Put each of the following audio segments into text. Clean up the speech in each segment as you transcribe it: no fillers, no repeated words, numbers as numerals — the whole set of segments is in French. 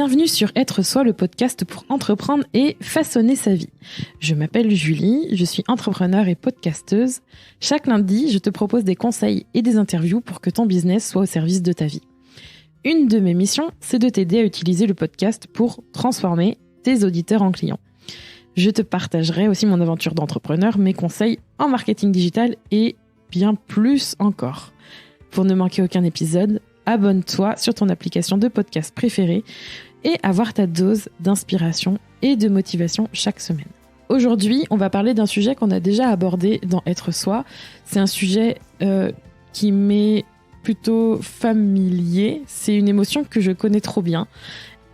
Bienvenue sur Être Soi, le podcast pour entreprendre et façonner sa vie. Je m'appelle Julie, je suis entrepreneur et podcasteuse. Chaque lundi, je te propose des conseils et des interviews pour que ton business soit au service de ta vie. Une de mes missions, c'est de t'aider à utiliser le podcast pour transformer tes auditeurs en clients. Je te partagerai aussi mon aventure d'entrepreneur, mes conseils en marketing digital et bien plus encore. Pour ne manquer aucun épisode, abonne-toi sur ton application de podcast préférée et avoir ta dose d'inspiration et de motivation chaque semaine. Aujourd'hui, on va parler d'un sujet qu'on a déjà abordé dans Être Soi. C'est un sujet qui m'est plutôt familier. C'est une émotion que je connais trop bien.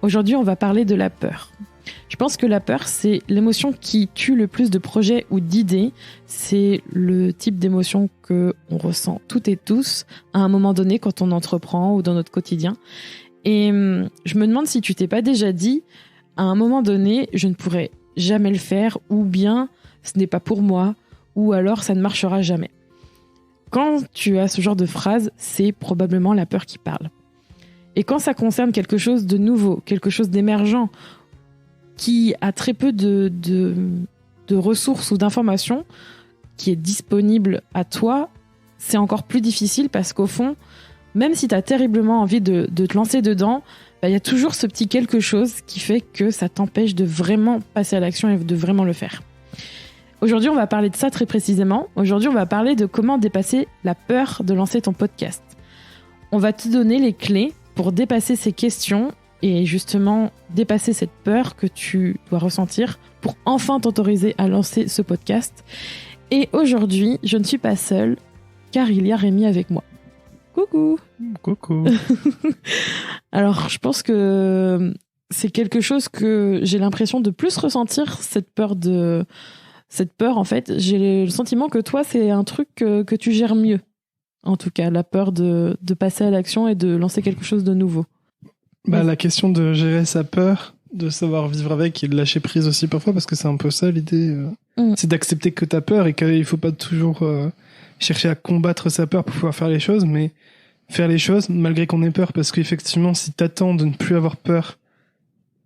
Aujourd'hui, on va parler de la peur. Je pense que la peur, c'est l'émotion qui tue le plus de projets ou d'idées. C'est le type d'émotion que on ressent toutes et tous à un moment donné quand on entreprend ou dans notre quotidien. Et je me demande si tu t'es pas déjà dit, à un moment donné, je ne pourrai jamais le faire, ou bien ce n'est pas pour moi, ou alors ça ne marchera jamais. Quand tu as ce genre de phrase, c'est probablement la peur qui parle. Et quand ça concerne quelque chose de nouveau, quelque chose d'émergent, qui a très peu de ressources ou d'informations, qui est disponible à toi, c'est encore plus difficile parce qu'au fond, même si tu as terriblement envie de te lancer dedans, y a toujours ce petit quelque chose qui fait que ça t'empêche de vraiment passer à l'action et de vraiment le faire. Aujourd'hui, on va parler de ça très précisément. Aujourd'hui, on va parler de comment dépasser la peur de lancer ton podcast. On va te donner les clés pour dépasser ces questions et justement dépasser cette peur que tu dois ressentir pour enfin t'autoriser à lancer ce podcast. Et aujourd'hui, je ne suis pas seule, car il y a Rémi avec moi. Coucou. Coucou. Alors, je pense que c'est quelque chose que j'ai l'impression de plus ressentir, cette peur, en fait. J'ai le sentiment que toi, c'est un truc que tu gères mieux. En tout cas, la peur de passer à l'action et de lancer quelque chose de nouveau. La question de gérer sa peur, de savoir vivre avec et de lâcher prise aussi parfois, parce que c'est un peu ça l'idée, c'est d'accepter que t'as peur et qu'il faut pas toujours chercher à combattre sa peur pour pouvoir faire les choses, mais faire les choses malgré qu'on ait peur, parce qu'effectivement, si t'attends de ne plus avoir peur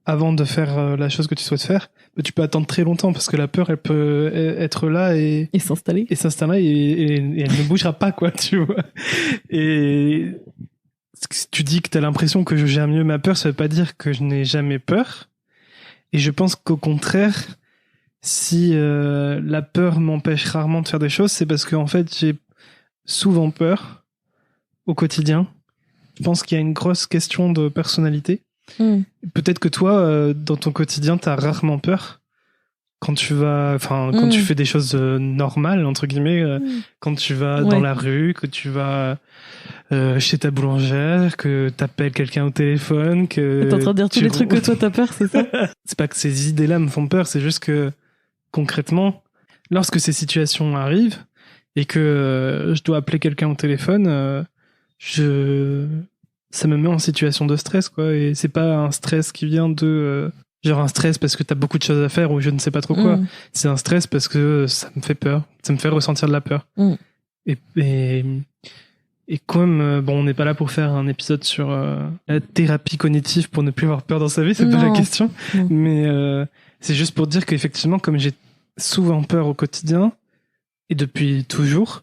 avant de faire la chose que tu souhaites faire, tu peux attendre très longtemps, parce que la peur, elle peut être là et s'installer. Et s'installer et elle ne bougera pas, quoi, tu vois. Et si tu dis que t'as l'impression que je gère mieux ma peur, ça veut pas dire que je n'ai jamais peur. Et je pense qu'au contraire, si la peur m'empêche rarement de faire des choses, c'est parce qu'en fait, j'ai souvent peur au quotidien. Je pense qu'il y a une grosse question de personnalité. Peut-être que toi, dans ton quotidien, t'as rarement peur. Quand tu vas, quand tu fais des choses normales, entre guillemets, quand tu vas dans la rue, que tu vas chez ta boulangère, que t'appelles quelqu'un au téléphone, que... T'es en train de dire tous les trucs que toi t'as peur, c'est ça? C'est pas que ces idées-là me font peur, c'est juste que, concrètement, lorsque ces situations arrivent, et que je dois appeler quelqu'un au téléphone, ça me met en situation de stress, quoi, et c'est pas un stress qui vient de... genre un stress parce que t'as beaucoup de choses à faire ou je ne sais pas trop quoi. C'est un stress parce que ça me fait peur. Ça me fait ressentir de la peur. Et comme, on n'est pas là pour faire un épisode sur la thérapie cognitive pour ne plus avoir peur dans sa vie, c'est pas la question. Mais c'est juste pour dire qu'effectivement, comme j'ai souvent peur au quotidien, et depuis toujours,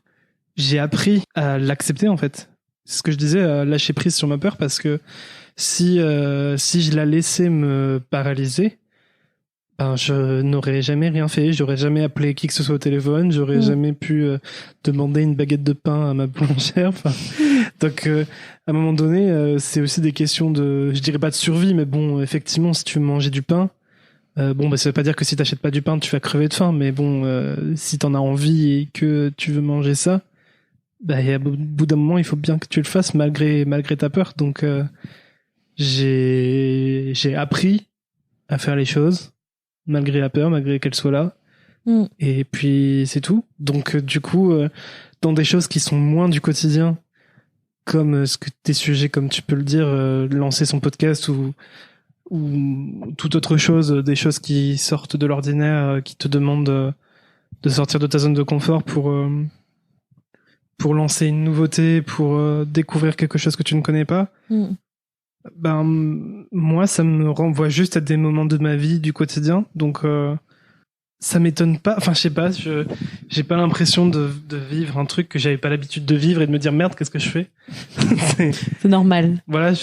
j'ai appris à l'accepter, en fait. C'est ce que je disais, lâcher prise sur ma peur, parce que si je la laissais me paralyser, je n'aurais jamais rien fait, j'aurais jamais appelé qui que ce soit au téléphone, j'aurais jamais pu demander une baguette de pain à ma boulangère. Donc à un moment donné, c'est aussi des questions de, je dirais pas de survie, mais bon, effectivement, si tu veux manger du pain, ça veut pas dire que si t'achètes pas du pain, tu vas crever de faim, mais si t'en as envie et que tu veux manger ça, au bout d'un moment, il faut bien que tu le fasses malgré ta peur. Donc j'ai appris à faire les choses malgré la peur, malgré qu'elle soit là. Et puis c'est tout. Donc du coup, dans des choses qui sont moins du quotidien, comme tes sujets, comme tu peux le dire, lancer son podcast ou toute autre chose, des choses qui sortent de l'ordinaire, qui te demandent de sortir de ta zone de confort pour lancer une nouveauté, pour découvrir quelque chose que tu ne connais pas. Moi, ça me renvoie juste à des moments de ma vie, du quotidien. Donc, ça m'étonne pas. Enfin, je sais pas, j'ai pas l'impression de vivre un truc que j'avais pas l'habitude de vivre et de me dire merde, qu'est-ce que je fais? C'est normal. Voilà,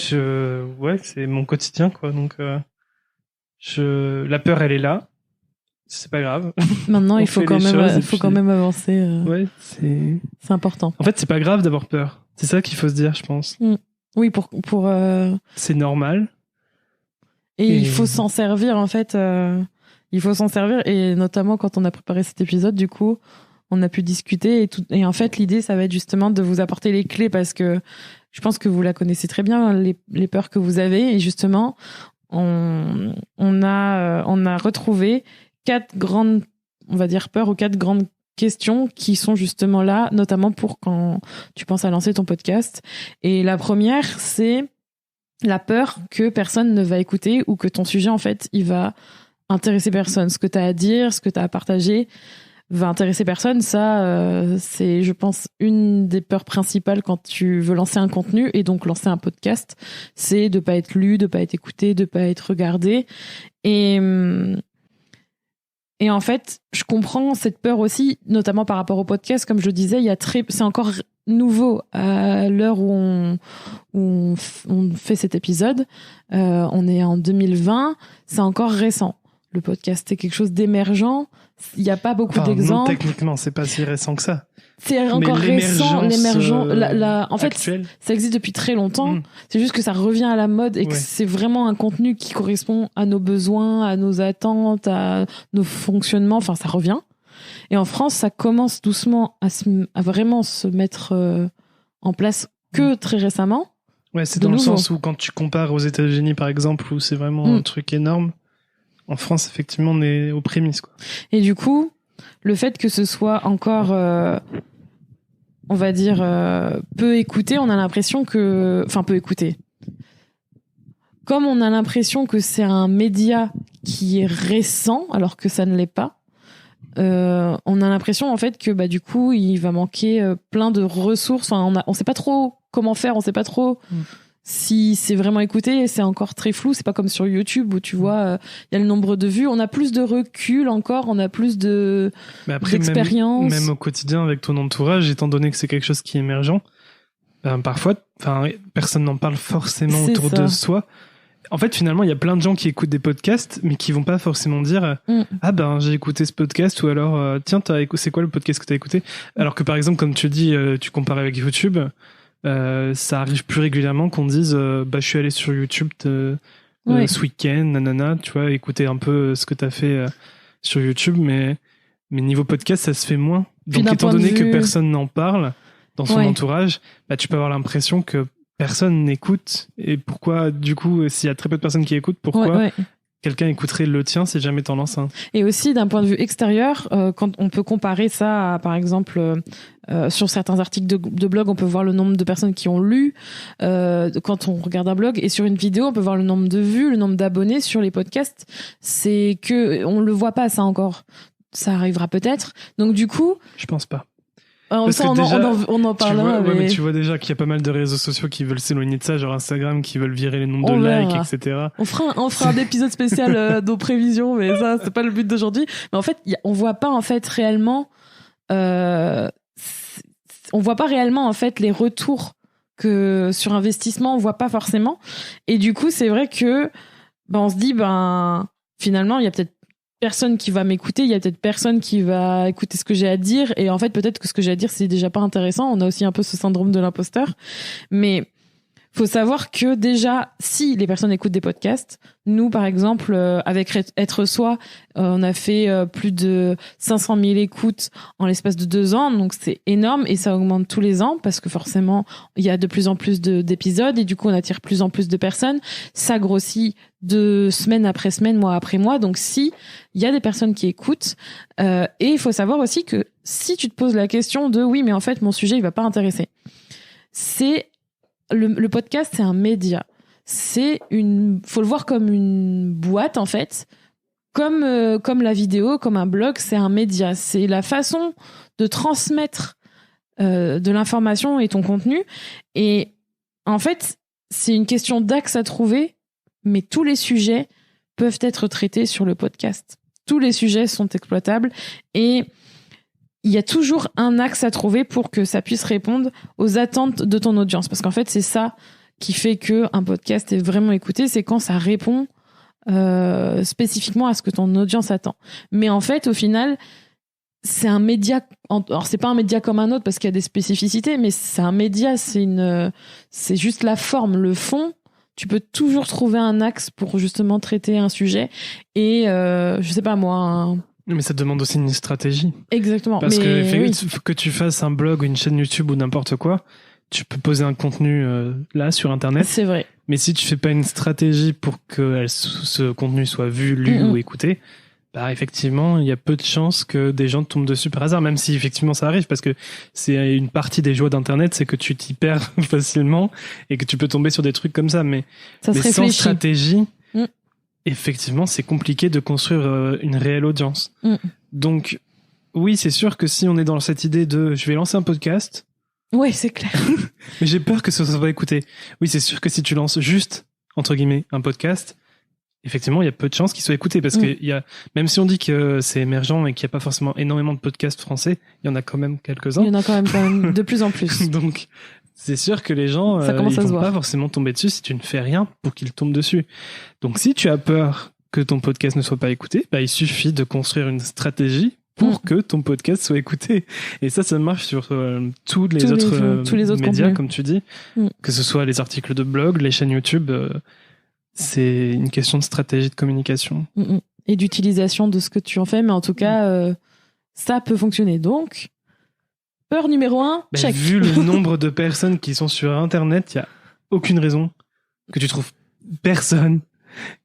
ouais, c'est mon quotidien, quoi. Donc, la peur, elle est là. C'est pas grave. Maintenant, il faut quand même avancer. Ouais, c'est important. En fait, c'est pas grave d'avoir peur. C'est ça qu'il faut se dire, je pense. Oui, c'est normal. Et il faut s'en servir, en fait. Il faut s'en servir. Et notamment, quand on a préparé cet épisode, du coup, on a pu discuter. Et en fait, l'idée, ça va être justement de vous apporter les clés parce que je pense que vous la connaissez très bien, les peurs que vous avez. Et justement, on a retrouvé 4 grandes, on va dire, peurs ou 4 grandes questions qui sont justement là, notamment pour quand tu penses à lancer ton podcast. Et la première, c'est la peur que personne ne va écouter ou que ton sujet, en fait, il va intéresser personne. Ce que tu as à dire, ce que tu as à partager va intéresser personne. Ça, c'est, je pense, une des peurs principales quand tu veux lancer un contenu et donc lancer un podcast, c'est de pas être lu, de pas être écouté, de pas être regardé. Et en fait, je comprends cette peur aussi, notamment par rapport au podcast. Comme je le disais, c'est encore nouveau à l'heure où on fait cet épisode. On est en 2020, c'est encore récent. Le podcast, c'est quelque chose d'émergent. Il n'y a pas beaucoup d'exemples. Non, techniquement, c'est pas si récent que ça. C'est encore récent, l'émergence. En fait, actuelle. Ça existe depuis très longtemps. C'est juste que ça revient à la mode et que c'est vraiment un contenu qui correspond à nos besoins, à nos attentes, à nos fonctionnements. Enfin, ça revient. Et en France, ça commence doucement à vraiment se mettre en place que très récemment. Ouais, c'est dans le sens où quand tu compares aux États-Unis, par exemple, où c'est vraiment un truc énorme. En France, effectivement, on est aux prémices, quoi. Et du coup, le fait que ce soit encore, on va dire, peu écouté, on a l'impression que... Enfin, peu écouté. Comme on a l'impression que c'est un média qui est récent, alors que ça ne l'est pas, on a l'impression, en fait, que du coup, il va manquer plein de ressources. Enfin, on sait pas trop comment faire, on sait pas trop... Si c'est vraiment écouté, c'est encore très flou. C'est pas comme sur YouTube où tu vois, il y a le nombre de vues. On a plus de recul encore, on a plus d'expérience. Même au quotidien avec ton entourage, étant donné que c'est quelque chose qui est émergent, parfois, personne n'en parle forcément autour de soi. En fait, finalement, il y a plein de gens qui écoutent des podcasts, mais qui vont pas forcément dire j'ai écouté ce podcast, ou alors tiens, c'est quoi le podcast que t'as écouté? Alors que par exemple, comme tu dis, tu compares avec YouTube. Ça arrive plus régulièrement qu'on dise je suis allé sur YouTube ce week-end, nanana, tu vois, écouter un peu ce que t'as fait sur YouTube, mais niveau podcast, ça se fait moins. Donc, étant donné que personne n'en parle dans son entourage, tu peux avoir l'impression que personne n'écoute. Et pourquoi, du coup, s'il y a très peu de personnes qui écoutent, pourquoi quelqu'un écouterait le tien si jamais t'en lances un? Et aussi, d'un point de vue extérieur, quand on peut comparer ça à, par exemple, sur certains articles de blog, on peut voir le nombre de personnes qui ont lu quand on regarde un blog, et sur une vidéo, on peut voir le nombre de vues, le nombre d'abonnés. Sur les podcasts, c'est que on le voit pas, ça encore. Ça arrivera peut-être. Donc du coup, je pense pas. Parce que déjà, on en parlera. Mais tu vois déjà qu'il y a pas mal de réseaux sociaux qui veulent s'éloigner de ça, genre Instagram, qui veulent virer les nombres de likes, etc. On fera un épisode spécial nos prévisions, mais ça, c'est pas le but d'aujourd'hui. Mais en fait, on voit pas en fait réellement, on voit pas réellement en fait les retours que sur investissement, on voit pas forcément. Et du coup, c'est vrai que on se dit finalement, il y a peut-être personne qui va m'écouter, il y a peut-être personne qui va écouter ce que j'ai à dire, et en fait peut-être que ce que j'ai à dire c'est déjà pas intéressant. On a aussi un peu ce syndrome de l'imposteur, mais faut savoir que déjà, si les personnes écoutent des podcasts, nous par exemple avec Être Soi, on a fait plus de 500 000 écoutes en l'espace de 2 ans, donc c'est énorme, et ça augmente tous les ans parce que forcément il y a de plus en plus d'épisodes, et du coup on attire plus en plus de personnes, ça grossit de semaine après semaine, mois après mois. Donc si il y a des personnes qui écoutent, et il faut savoir aussi que si tu te poses la question de oui mais en fait mon sujet il va pas intéresser, c'est le podcast, c'est un média. Faut le voir comme une boîte, en fait. Comme la vidéo, comme un blog, c'est un média. C'est la façon de transmettre de l'information et ton contenu. Et en fait, c'est une question d'axe à trouver, mais tous les sujets peuvent être traités sur le podcast. Tous les sujets sont exploitables et il y a toujours un axe à trouver pour que ça puisse répondre aux attentes de ton audience. Parce qu'en fait, c'est ça qui fait qu'un podcast est vraiment écouté, c'est quand ça répond spécifiquement à ce que ton audience attend. Mais en fait, au final, c'est un média. Alors, c'est pas un média comme un autre parce qu'il y a des spécificités, mais c'est un média, c'est juste la forme. Le fond, tu peux toujours trouver un axe pour justement traiter un sujet. Et je sais pas moi. Mais ça demande aussi une stratégie. Exactement. Parce mais que tu fasses un blog ou une chaîne YouTube ou n'importe quoi, tu peux poser un contenu là sur Internet. C'est vrai. Mais si tu fais pas une stratégie pour que ce contenu soit vu, lu ou écouté, bah effectivement, il y a peu de chances que des gens tombent dessus par hasard, même si effectivement ça arrive, parce que c'est une partie des joies d'Internet, c'est que tu t'y perds facilement et que tu peux tomber sur des trucs comme ça. Mais sans stratégie, effectivement, c'est compliqué de construire une réelle audience. Donc, oui, c'est sûr que si on est dans cette idée de je vais lancer un podcast. Ouais, c'est clair. Mais j'ai peur que ça soit écouté. Oui, c'est sûr que si tu lances juste, entre guillemets, un podcast, effectivement, il y a peu de chances qu'il soit écouté parce que même si on dit que c'est émergent et qu'il n'y a pas forcément énormément de podcasts français, il y en a quand même quelques-uns. Il y en a quand même de plus en plus. Donc, c'est sûr que les gens, ils vont pas forcément tomber dessus si tu ne fais rien pour qu'ils tombent dessus. Donc, si tu as peur que ton podcast ne soit pas écouté, bah, il suffit de construire une stratégie pour que ton podcast soit écouté. Et ça marche sur tous les autres médias, contenus. Comme tu dis. Que ce soit les articles de blog, les chaînes YouTube, c'est une question de stratégie de communication. Et d'utilisation de ce que tu en fais, mais en tout cas, ça peut fonctionner. Donc, peur numéro 1, check. Vu le nombre de personnes qui sont sur Internet, il n'y a aucune raison que tu trouves personne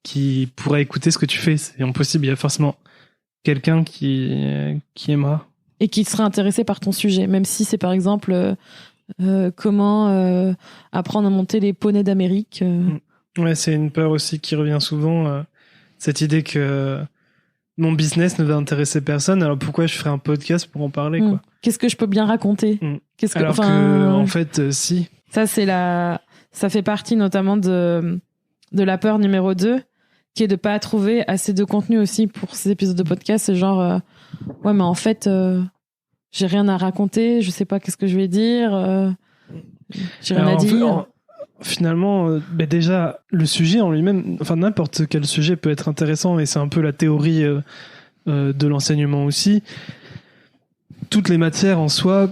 qui pourra écouter ce que tu fais. C'est impossible, il y a forcément quelqu'un qui aimera. Et qui sera intéressé par ton sujet, même si c'est par exemple comment apprendre à monter les poneys d'Amérique. Ouais, c'est une peur aussi qui revient souvent, cette idée que mon business ne va intéresser personne, alors pourquoi je ferais un podcast pour en parler, quoi. Qu'est-ce que je peux bien raconter? Alors que, en fait, si. Ça, ça fait partie notamment de la peur numéro 2, qui est de pas trouver assez de contenu aussi pour ces épisodes de podcast. C'est genre, ouais, mais en fait, j'ai rien à raconter, je sais pas qu'est-ce que je vais dire, j'ai rien à dire. Finalement, déjà, le sujet en lui-même, enfin, n'importe quel sujet peut être intéressant, et c'est un peu la théorie de l'enseignement aussi. Toutes les matières en soi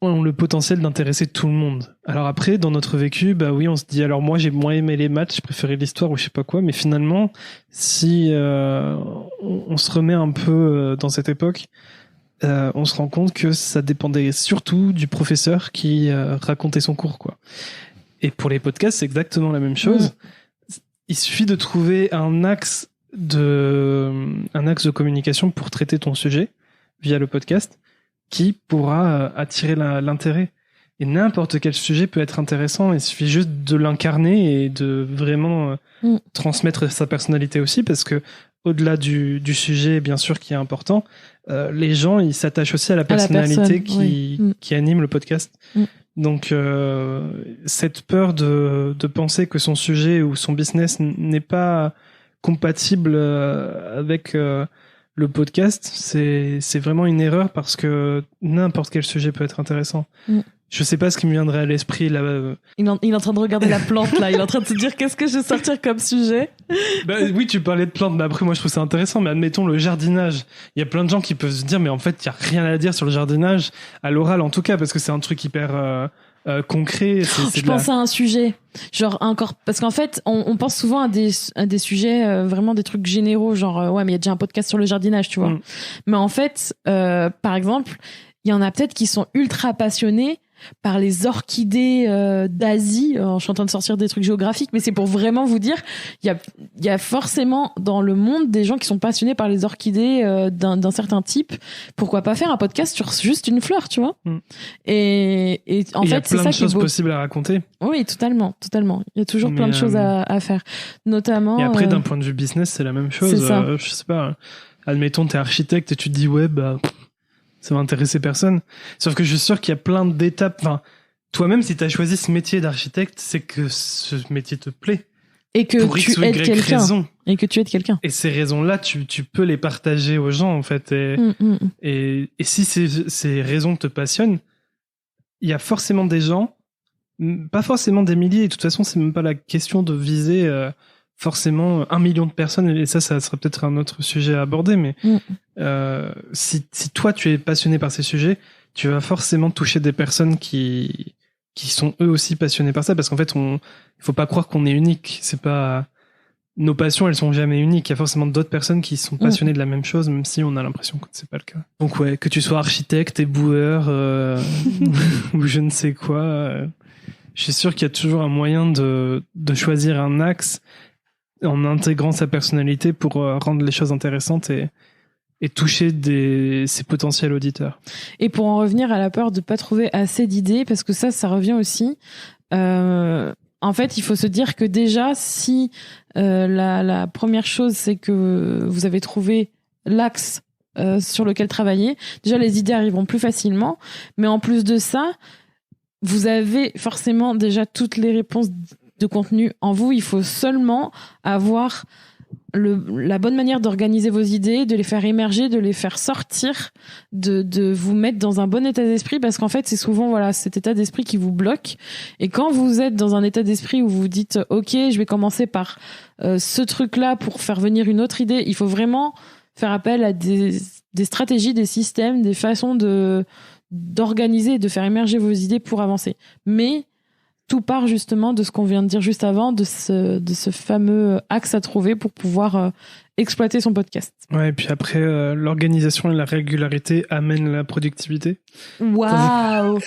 ont le potentiel d'intéresser tout le monde. Alors après, dans notre vécu, bah oui, on se dit, alors moi j'ai moins aimé les maths, je préférais l'histoire ou je sais pas quoi, mais finalement, si on se remet un peu dans cette époque, on se rend compte que ça dépendait surtout du professeur qui racontait son cours, quoi. Et pour les podcasts, c'est exactement la même chose. Il suffit de trouver un axe de communication pour traiter ton sujet via le podcast qui pourra attirer l'intérêt. Et n'importe quel sujet peut être intéressant, il suffit juste de l'incarner et de vraiment transmettre sa personnalité aussi, parce que au-delà du sujet, bien sûr, qui est important, les gens, ils s'attachent aussi à la personnalité qui anime le podcast. Donc, cette peur de penser que son sujet ou son business n'est pas compatible avec le podcast, c'est vraiment une erreur, parce que n'importe quel sujet peut être intéressant. Je sais pas ce qui me viendrait à l'esprit là. Il est en train de regarder la plante là. Il est en train de se dire qu'est-ce que je vais sortir comme sujet. Oui, tu parlais de plantes, mais après moi je trouve ça intéressant. Mais admettons le jardinage. Il y a plein de gens qui peuvent se dire mais en fait il y a rien à dire sur le jardinage, à l'oral en tout cas, parce que c'est un truc hyper concret. Je pense à un sujet, genre encore, parce qu'en fait on pense souvent à des sujets vraiment des trucs généraux, genre ouais mais il y a déjà un podcast sur le jardinage, tu vois. Mais en fait par exemple il y en a peut-être qui sont ultra passionnés par les orchidées d'Asie. Je suis en train de sortir des trucs géographiques, mais c'est pour vraiment vous dire, il y a forcément dans le monde des gens qui sont passionnés par les orchidées d'un certain type. Pourquoi pas faire un podcast sur juste une fleur, tu vois? Et en fait, c'est ça qui est beau. Il y a plein de choses possibles à raconter. Oui, totalement. Il y a toujours plein de choses à faire. Notamment. Et après, d'un point de vue business, c'est la même chose. C'est ça. Je sais pas. Admettons, t'es architecte et tu te dis, ouais, bah, ça va intéresser personne. Sauf que je suis sûr qu'il y a plein d'étapes. Enfin, toi-même, si tu as choisi ce métier d'architecte, c'est que ce métier te plaît. Et que pour tu X ou aides Y quelqu'un. raison. Et que tu aides quelqu'un. Et ces raisons-là, tu peux les partager aux gens, en fait. Et si ces raisons te passionnent, il y a forcément des gens, pas forcément des milliers, et de toute façon, c'est même pas la question de viser forcément 1 million de personnes, et ça serait peut-être un autre sujet à aborder, mais si toi, tu es passionné par ces sujets, tu vas forcément toucher des personnes qui sont eux aussi passionnés par ça, parce qu'en fait, il faut pas croire qu'on est unique. C'est pas, nos passions, elles sont jamais uniques. Il y a forcément d'autres personnes qui sont passionnées de la même chose, même si on a l'impression que c'est pas le cas. Donc ouais, que tu sois architecte, éboueur, ou je ne sais quoi, je suis sûr qu'il y a toujours un moyen de choisir un axe en intégrant sa personnalité pour rendre les choses intéressantes et toucher ses potentiels auditeurs. Et pour en revenir à la peur de pas trouver assez d'idées, parce que ça revient aussi. En fait, il faut se dire que déjà, si la première chose, c'est que vous avez trouvé l'axe sur lequel travailler, déjà les idées arriveront plus facilement. Mais en plus de ça, vous avez forcément déjà toutes les réponses de contenu en vous. Il faut seulement avoir la bonne manière d'organiser vos idées, de les faire émerger, de les faire sortir, de vous mettre dans un bon état d'esprit, parce qu'en fait, c'est souvent cet état d'esprit qui vous bloque. Et quand vous êtes dans un état d'esprit où vous vous dites « Ok, je vais commencer par ce truc-là pour faire venir une autre idée », il faut vraiment faire appel à des stratégies, des systèmes, des façons d'organiser et de faire émerger vos idées pour avancer. Mais tout part justement de ce qu'on vient de dire juste avant, de ce fameux axe à trouver pour pouvoir exploiter son podcast. Ouais, et puis après, l'organisation et la régularité amènent la productivité. Waouh.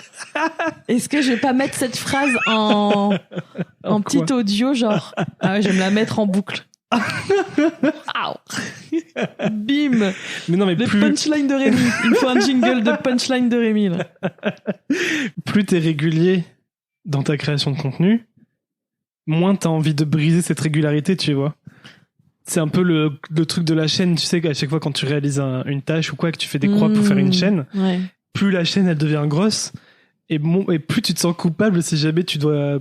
Est-ce que je vais pas mettre cette phrase en petit audio, genre je vais me la mettre en boucle. Bim. Mais non, mais les punchlines de Rémi. Il me faut un jingle de punchline de Rémi là. Plus t'es régulier dans ta création de contenu, moins t'as envie de briser cette régularité, tu vois. C'est un peu le truc de la chaîne, tu sais qu'à chaque fois quand tu réalises une tâche ou quoi, que tu fais des croix pour faire une chaîne, plus la chaîne elle devient grosse et plus tu te sens coupable si jamais tu dois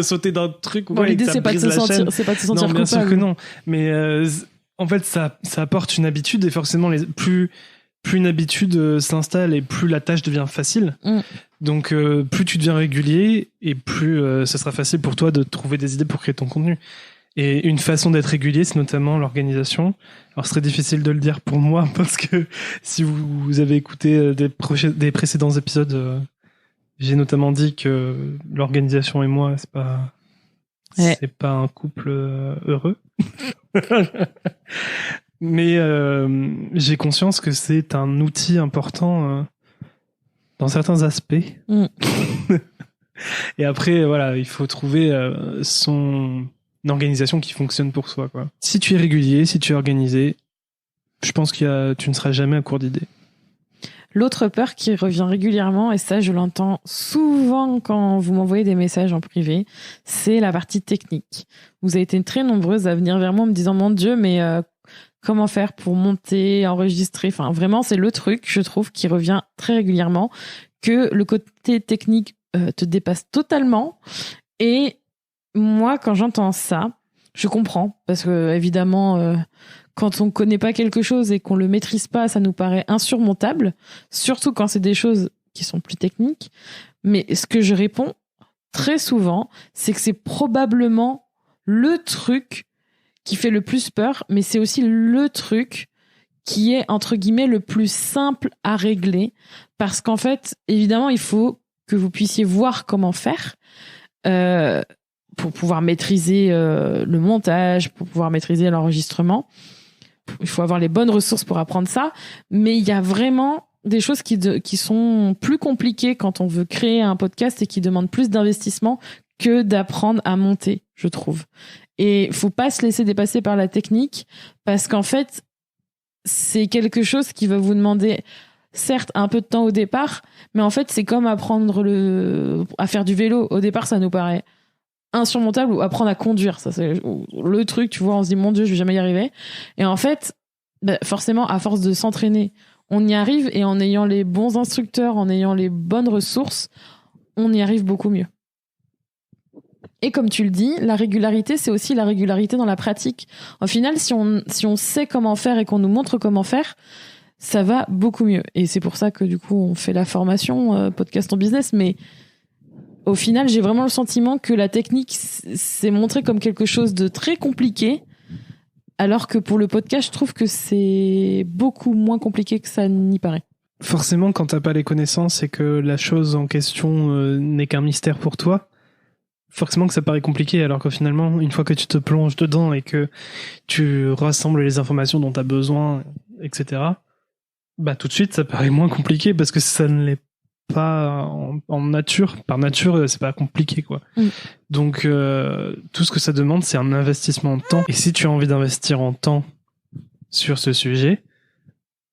sauter d'un truc ou quoi. L'idée c'est pas de se sentir non, coupable. Bien sûr que non, mais en fait ça apporte une habitude et forcément plus une habitude s'installe et plus la tâche devient facile. Donc plus tu deviens régulier et plus ça sera facile pour toi de trouver des idées pour créer ton contenu. Et une façon d'être régulier, c'est notamment l'organisation. Alors c'est très difficile de le dire pour moi parce que si vous avez écouté des précédents épisodes, j'ai notamment dit que l'organisation et moi, c'est pas un couple heureux. Mais j'ai conscience que c'est un outil important dans certains aspects. Et après, voilà, il faut trouver une organisation qui fonctionne pour soi, quoi. Si tu es régulier, si tu es organisé, je pense tu ne seras jamais à court d'idées. L'autre peur qui revient régulièrement, et ça je l'entends souvent quand vous m'envoyez des messages en privé, c'est la partie technique. Vous avez été très nombreuses à venir vers moi en me disant « Mon Dieu, mais comment faire pour monter, enregistrer ?» Enfin, vraiment, c'est le truc, je trouve, qui revient très régulièrement, que le côté technique te dépasse totalement. Et moi, quand j'entends ça, je comprends, parce que évidemment, quand on connaît pas quelque chose et qu'on le maîtrise pas, ça nous paraît insurmontable, surtout quand c'est des choses qui sont plus techniques. Mais ce que je réponds très souvent, c'est que c'est probablement le truc qui fait le plus peur, mais c'est aussi le truc qui est, entre guillemets, le plus simple à régler, parce qu'en fait, évidemment, il faut que vous puissiez voir comment faire, pour pouvoir maîtriser le montage, pour pouvoir maîtriser l'enregistrement. Il faut avoir les bonnes ressources pour apprendre ça. Mais il y a vraiment des choses qui sont plus compliquées quand on veut créer un podcast et qui demandent plus d'investissement que d'apprendre à monter, je trouve. Et il faut pas se laisser dépasser par la technique, parce qu'en fait, c'est quelque chose qui va vous demander certes un peu de temps au départ, mais en fait, c'est comme apprendre à faire du vélo. Au départ, ça nous paraît insurmontable, ou apprendre à conduire. Ça, c'est le truc, tu vois, on se dit, mon Dieu, je vais jamais y arriver. Et en fait, forcément, à force de s'entraîner, on y arrive, et en ayant les bons instructeurs, en ayant les bonnes ressources, on y arrive beaucoup mieux. Et comme tu le dis, la régularité, c'est aussi la régularité dans la pratique. Au final, si on sait comment faire et qu'on nous montre comment faire, ça va beaucoup mieux. Et c'est pour ça que du coup, on fait la formation Podcast ton business. Mais au final, j'ai vraiment le sentiment que la technique s'est montrée comme quelque chose de très compliqué. Alors que pour le podcast, je trouve que c'est beaucoup moins compliqué que ça n'y paraît. Forcément, quand t'as pas les connaissances et que la chose en question n'est qu'un mystère pour toi, forcément que ça paraît compliqué, alors que finalement, une fois que tu te plonges dedans et que tu rassembles les informations dont t'as besoin, etc., bah tout de suite, ça paraît moins compliqué parce que ça ne l'est pas en nature. Par nature, c'est pas compliqué, quoi. Donc, tout ce que ça demande, c'est un investissement en temps. Et si tu as envie d'investir en temps sur ce sujet,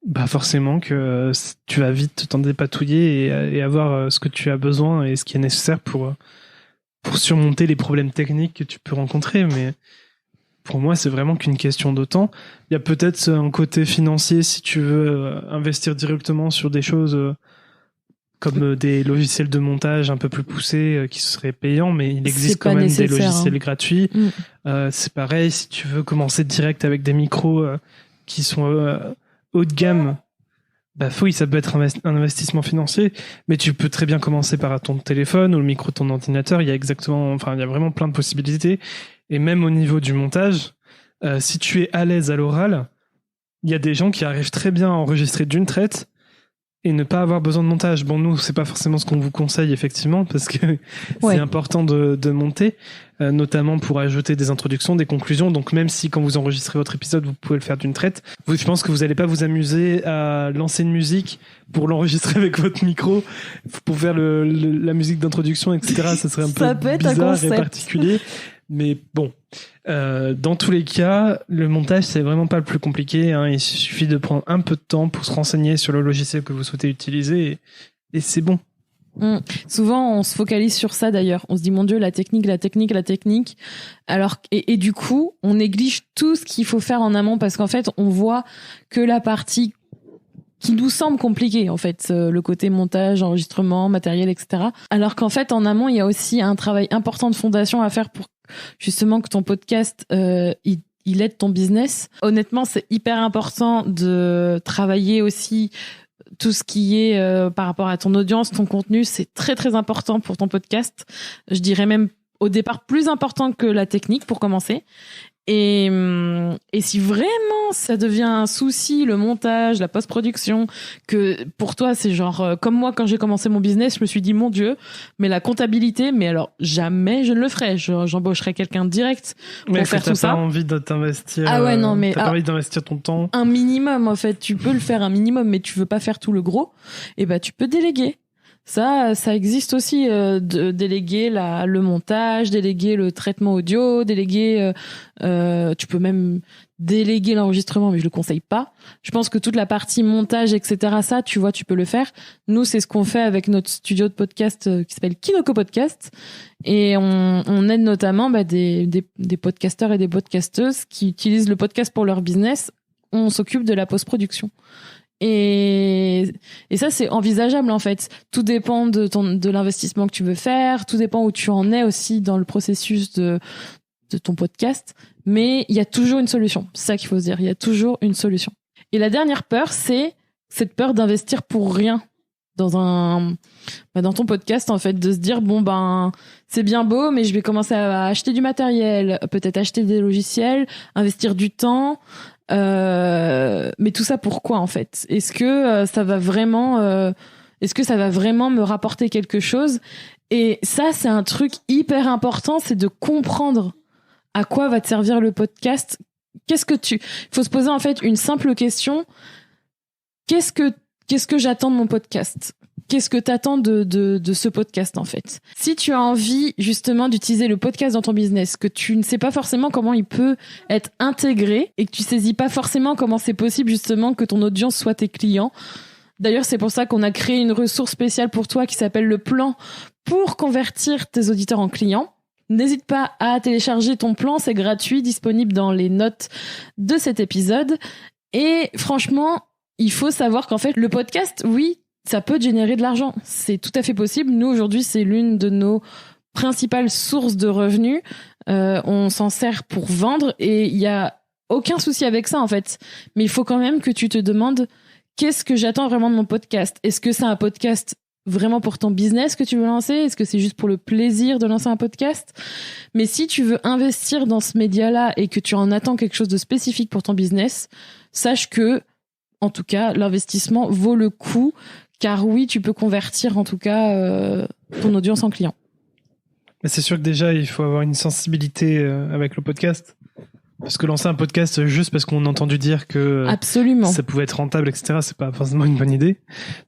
bah forcément que tu vas vite t'en dépatouiller et avoir ce que tu as besoin et ce qui est nécessaire pour surmonter les problèmes techniques que tu peux rencontrer. Mais pour moi, c'est vraiment qu'une question de temps. Il y a peut-être un côté financier si tu veux investir directement sur des choses comme des logiciels de montage un peu plus poussés qui seraient payants, mais il existe quand même des logiciels gratuits. C'est pareil, si tu veux commencer direct avec des micros qui sont haut de gamme, bah oui, ça peut être un investissement financier, mais tu peux très bien commencer par ton téléphone ou le micro de ton ordinateur. Il y a vraiment plein de possibilités. Et même au niveau du montage, si tu es à l'aise à l'oral, il y a des gens qui arrivent très bien à enregistrer d'une traite et ne pas avoir besoin de montage. Bon, nous, c'est pas forcément ce qu'on vous conseille, effectivement, parce que c'est important de monter, notamment pour ajouter des introductions, des conclusions. Donc, même si quand vous enregistrez votre épisode, vous pouvez le faire d'une traite, je pense que vous allez pas vous amuser à lancer une musique pour l'enregistrer avec votre micro, pour faire la musique d'introduction, etc. Ça serait un peu bizarre et particulier. Mais bon, dans tous les cas, le montage, c'est vraiment pas le plus compliqué, hein. Il suffit de prendre un peu de temps pour se renseigner sur le logiciel que vous souhaitez utiliser et c'est bon. Souvent, on se focalise sur ça d'ailleurs. On se dit, mon Dieu, la technique. Alors, et du coup, on néglige tout ce qu'il faut faire en amont parce qu'en fait, on voit que la partie qui nous semble compliquée, en fait, le côté montage, enregistrement, matériel, etc. Alors qu'en fait, en amont, il y a aussi un travail important de fondation à faire pour justement que ton podcast, il aide ton business. Honnêtement, c'est hyper important de travailler aussi tout ce qui est par rapport à ton audience, ton contenu, c'est très très important pour ton podcast. Je dirais même au départ plus important que la technique pour commencer. Et si vraiment ça devient un souci, le montage, la post-production, que pour toi c'est genre comme moi quand j'ai commencé mon business, je me suis dit mon Dieu, mais la comptabilité, mais alors jamais je ne le ferai. J'embaucherai quelqu'un direct pour faire tout ça. T'as pas envie de t'investir. Ah ouais non mais t'as pas envie d'investir ton temps. Un minimum en fait, tu peux le faire un minimum, mais tu veux pas faire tout le gros. Et bah tu peux déléguer. Ça existe aussi, de déléguer le montage, déléguer le traitement audio, déléguer, tu peux même déléguer l'enregistrement, mais je le conseille pas. Je pense que toute la partie montage, etc., ça, tu vois, tu peux le faire. Nous, c'est ce qu'on fait avec notre studio de podcast qui s'appelle Kinoko Podcast. Et on aide notamment des podcasteurs et des podcasteuses qui utilisent le podcast pour leur business. On s'occupe de la post-production. Et ça, c'est envisageable, en fait. Tout dépend de l'investissement que tu veux faire. Tout dépend où tu en es aussi dans le processus de ton podcast. Mais il y a toujours une solution. C'est ça qu'il faut se dire. Il y a toujours une solution. Et la dernière peur, c'est cette peur d'investir pour rien dans ton podcast, en fait, de se dire, c'est bien beau, mais je vais commencer à acheter du matériel, peut-être acheter des logiciels, investir du temps. Mais tout ça pourquoi en fait? Est-ce que ça va vraiment me rapporter quelque chose? Et ça, c'est un truc hyper important, c'est de comprendre à quoi va te servir le podcast. Il faut se poser en fait une simple question. Qu'est-ce que j'attends de mon podcast? Qu'est-ce que t'attends de ce podcast, en fait? Si tu as envie, justement, d'utiliser le podcast dans ton business, que tu ne sais pas forcément comment il peut être intégré et que tu saisis pas forcément comment c'est possible, justement, que ton audience soit tes clients. D'ailleurs, c'est pour ça qu'on a créé une ressource spéciale pour toi qui s'appelle le plan pour convertir tes auditeurs en clients. N'hésite pas à télécharger ton plan, c'est gratuit, disponible dans les notes de cet épisode. Et franchement, il faut savoir qu'en fait, le podcast, oui, ça peut générer de l'argent. C'est tout à fait possible. Nous, aujourd'hui, c'est l'une de nos principales sources de revenus. On s'en sert pour vendre et il y a aucun souci avec ça, en fait. Mais il faut quand même que tu te demandes qu'est-ce que j'attends vraiment de mon podcast? Est-ce que c'est un podcast vraiment pour ton business que tu veux lancer? Est-ce que c'est juste pour le plaisir de lancer un podcast? Mais si tu veux investir dans ce média-là et que tu en attends quelque chose de spécifique pour ton business, sache que, en tout cas, l'investissement vaut le coup, car oui, tu peux convertir en tout cas ton audience en client. Mais c'est sûr que déjà, il faut avoir une sensibilité avec le podcast. Parce que lancer un podcast juste parce qu'on a entendu dire que Absolument. Ça pouvait être rentable, etc., c'est pas forcément une bonne idée.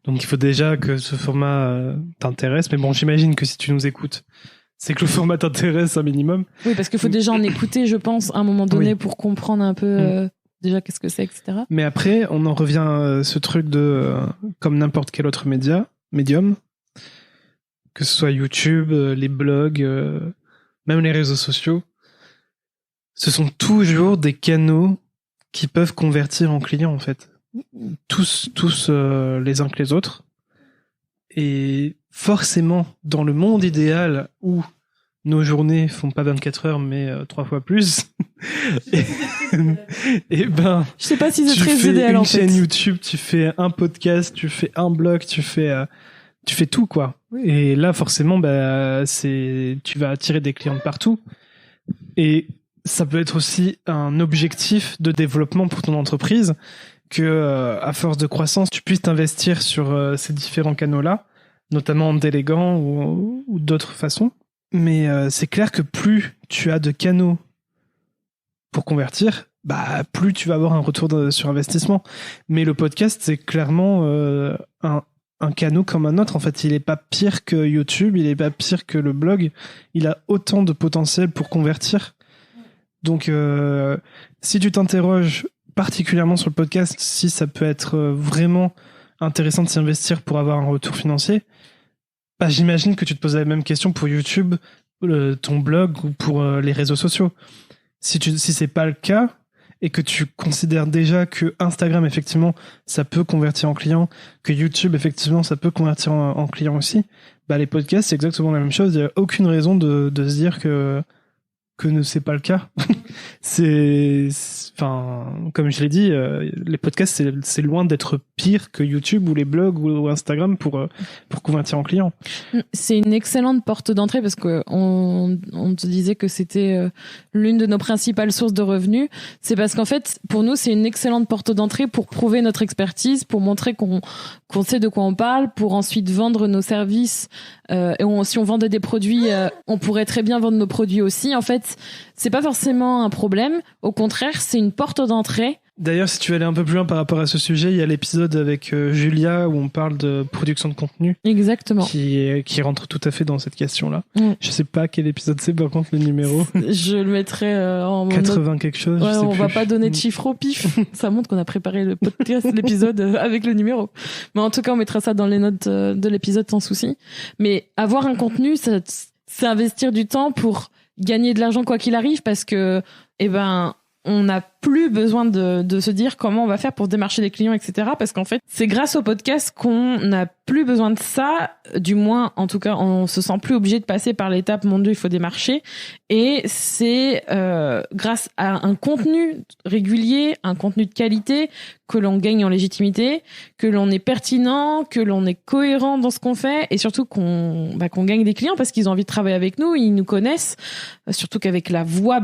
Donc il faut déjà que ce format t'intéresse. Mais bon, j'imagine que si tu nous écoutes, c'est que le format t'intéresse un minimum. Oui, parce qu'il faut déjà en écouter, je pense, à un moment donné pour comprendre un peu déjà qu'est-ce que c'est, etc. Mais après, on en revient à ce truc de comme n'importe quel autre médium, que ce soit YouTube, les blogs, même les réseaux sociaux. Ce sont toujours des canaux qui peuvent convertir en clients, en fait. Tous les uns que les autres. Et forcément, dans le monde idéal où nos journées font pas 24 heures, mais 3 fois plus, et ben, je sais pas si c'est très idéal, en fait. Tu fais une chaîne YouTube, tu fais un podcast, tu fais un blog, tu fais tout, quoi. Et là, forcément, tu vas attirer des clients de partout. Et ça peut être aussi un objectif de développement pour ton entreprise que, à force de croissance, tu puisses t'investir sur ces différents canaux-là, notamment en déléguant ou d'autres façons. Mais c'est clair que plus tu as de canaux pour convertir, plus tu vas avoir un retour sur investissement. Mais le podcast, c'est clairement un canal comme un autre. En fait, il est pas pire que YouTube, il est pas pire que le blog. Il a autant de potentiel pour convertir. Donc, si tu t'interroges particulièrement sur le podcast, si ça peut être vraiment intéressant de s'y investir pour avoir un retour financier, j'imagine que tu te poses la même question pour YouTube, ton blog ou pour les réseaux sociaux. Si c'est pas le cas et que tu considères déjà que Instagram, effectivement, ça peut convertir en client, que YouTube, effectivement, ça peut convertir en client aussi, les podcasts, c'est exactement la même chose. Il n'y a aucune raison de se dire que c'est pas le cas. Comme je l'ai dit, les podcasts, c'est loin d'être pire que YouTube ou les blogs ou Instagram pour convertir en client. C'est une excellente porte d'entrée parce que on te disait que c'était l'une de nos principales sources de revenus. C'est parce qu'en fait, pour nous, c'est une excellente porte d'entrée pour prouver notre expertise, pour montrer qu'on sait de quoi on parle, pour ensuite vendre nos services. Si on vendait des produits, on pourrait très bien vendre nos produits aussi. En fait, c'est pas forcément un problème. Au contraire, c'est une porte d'entrée. D'ailleurs, si tu veux aller un peu plus loin par rapport à ce sujet, il y a l'épisode avec Julia où on parle de production de contenu. Exactement. Qui rentre tout à fait dans cette question-là. Je sais pas quel épisode c'est, par contre, le numéro. Je le mettrai en 80 quelque chose. Ouais, je sais on plus. Va pas donner de chiffres au pif. Ça montre qu'on a préparé le podcast, l'épisode avec le numéro. Mais en tout cas, on mettra ça dans les notes de l'épisode sans souci. Mais avoir un contenu, c'est investir du temps pour gagner de l'argent quoi qu'il arrive, parce que, on n'a plus besoin de se dire comment on va faire pour démarcher des clients, etc. Parce qu'en fait, c'est grâce au podcast qu'on n'a plus besoin de ça. Du moins, en tout cas, on se sent plus obligé de passer par l'étape « Mon Dieu, il faut démarcher ». Et c'est grâce à un contenu régulier, un contenu de qualité, que l'on gagne en légitimité, que l'on est pertinent, que l'on est cohérent dans ce qu'on fait, et surtout qu'on gagne des clients parce qu'ils ont envie de travailler avec nous, ils nous connaissent. Surtout qu'avec la voix,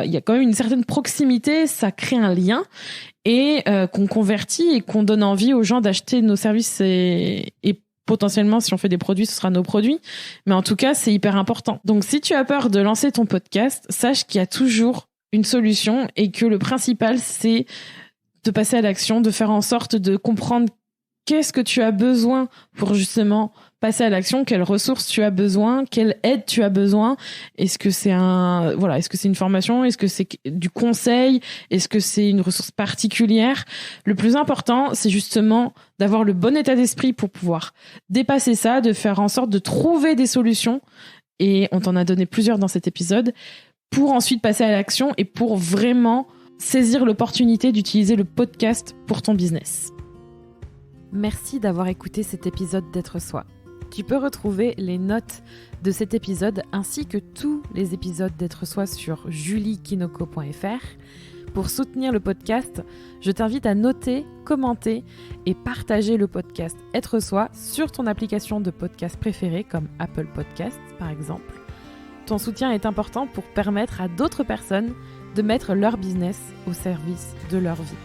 il y a quand même une certaine proximité, ça crée un lien, et qu'on convertit et qu'on donne envie aux gens d'acheter nos services et potentiellement, si on fait des produits, ce sera nos produits. Mais en tout cas, c'est hyper important. Donc, si tu as peur de lancer ton podcast, sache qu'il y a toujours une solution et que le principal, c'est de passer à l'action, de faire en sorte de comprendre qu'est-ce que tu as besoin pour justement passer à l'action, quelles ressources tu as besoin, quelle aide tu as besoin. Est-ce que c'est est-ce que c'est une formation? Est-ce que c'est du conseil? Est-ce que c'est une ressource particulière? Le plus important, c'est justement d'avoir le bon état d'esprit pour pouvoir dépasser ça, de faire en sorte de trouver des solutions. Et on t'en a donné plusieurs dans cet épisode pour ensuite passer à l'action et pour vraiment saisir l'opportunité d'utiliser le podcast pour ton business. Merci d'avoir écouté cet épisode d'Être Soi. Tu peux retrouver les notes de cet épisode ainsi que tous les épisodes d'Être Soi sur juliekinoko.fr. Pour soutenir le podcast, je t'invite à noter, commenter et partager le podcast Être Soi sur ton application de podcast préférée comme Apple Podcasts par exemple. Ton soutien est important pour permettre à d'autres personnes de mettre leur business au service de leur vie.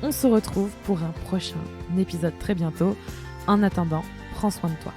On se retrouve pour un prochain épisode très bientôt. En attendant, prends soin de toi.